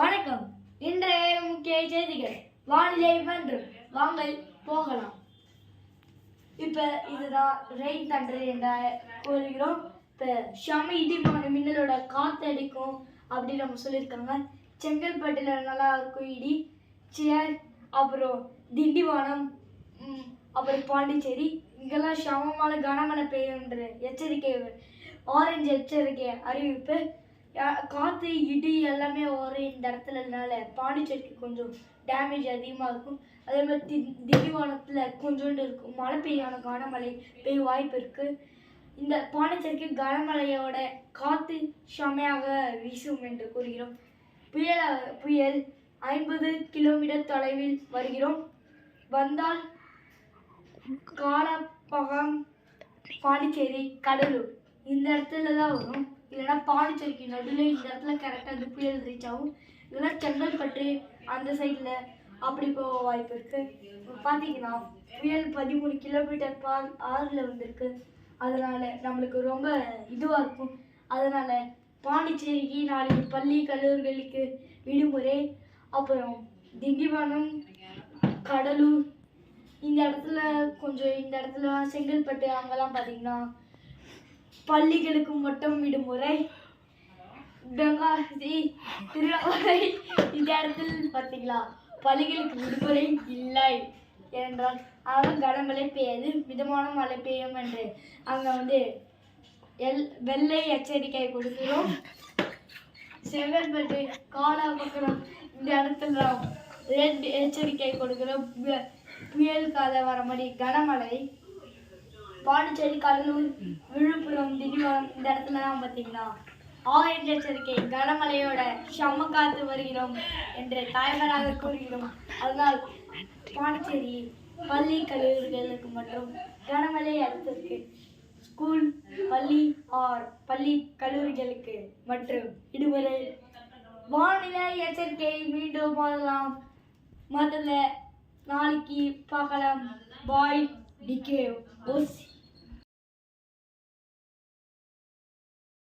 வணக்கம். இன்றைய முக்கிய செய்திகள். வானிலை வென்றும் வாங்கள் போகலாம். இப்ப இதுதான் ரெயின் தண்டர் என்ற கூறுகிறோம். இப்ப ஷமி இடிமான மின்னலோட காத்து அடிக்கும் அப்படின்னு நம்ம சொல்லியிருக்காங்க. செங்கல்பட்டுல நல்லா இருக்கும் இடி, சேர், அப்புறம் திண்டிவனம், அப்புறம் பாண்டிச்சேரி இங்கெல்லாம் சமமான கனமழை பெய்யும் என்ற எச்சரிக்கை, ஆரஞ்சு எச்சரிக்கை அறிவிப்பு. காற்று இடி எல்லாமே வரும் இந்த இடத்துலனால பாண்டிச்சேரிக்கு கொஞ்சம் டேமேஜ் அதிகமாக இருக்கும். அதே மாதிரி திண்டிவனத்தில் கொஞ்சோண்டு இருக்கும். மழை பெய்யான கனமழை பெய்ய வாய்ப்பு இருக்குது. இந்த பாண்டிச்சேரிக்கு கனமழையோட காற்று செமையாக வீசும் என்று கூறுகிறோம். புயல் 50 கிலோமீட்டர் தொலைவில் வருகிறோம். வந்தால் காலப்பகம், பாண்டிச்சேரி, கடலூர் இந்த இடத்துல தான் வரும். இல்லைன்னா பாண்டிச்சேரிக்கு நடுவில் இந்த இடத்துல கரெக்டாக அந்த புயல் ரீச் ஆகும். இல்லைன்னா செங்கல்பட்டு அந்த சைடில் அப்படி போக வாய்ப்பு இருக்குது. பார்த்தீங்கன்னா புயல் 13 கிலோமீட்டர் ஆறில் வந்திருக்கு. அதனால் நம்மளுக்கு ரொம்ப இதுவாக இருக்கும். அதனால் பாண்டிச்சேரிக்கு நாளைக்கு பள்ளி கல்லூரிகளுக்கு விடுமுறை. அப்புறம் திண்டிவனம், கடலூர் இந்த இடத்துல கொஞ்சம், இந்த இடத்துல செங்கல்பட்டு அங்கெல்லாம் பார்த்தீங்கன்னா பள்ளிகளுக்கு மட்டும் விடுமுறை. பெங்காசி, திருவண்ணாமலை இந்த இடத்துல பார்த்தீங்களா பள்ளிகளுக்கு விடுமுறை இல்லை என்றால் அங்கே கனமழை பெய்யாது, மிதமான மழை பெய்யும் என்று அங்கே வெள்ளை எச்சரிக்கை கொடுக்கிறோம். செங்கல்பட்டு, காலாப்பக்கம் இந்த இடத்துல ரெட் எச்சரிக்கை கொடுக்கிறோம். புயல் கால வர மாதிரி கனமழை. பாண்டிச்சேரி, கடலூர், விழுப்புரம், திண்டிவனம் இந்த இடத்துலலாம் பார்த்தீங்கன்னா ஆரஞ்சு எச்சரிக்கை, கனமழையோட செம்ம காத்து வருகிறோம் என்று தாய்மராக கூறுகிறோம். அதனால் பாண்டிச்சேரி பள்ளி கல்லூரிகளுக்கு மற்றும் கனமழை அடுத்திருக்கு. ஸ்கூல், பள்ளி கல்லூரிகளுக்கு மற்றும் விடுமுறை. வானிலை எச்சரிக்கை மீண்டும் போடலாம். முதல்ல நாளைக்கு பார்க்கலாம். பாய், டிகே, ஓசி.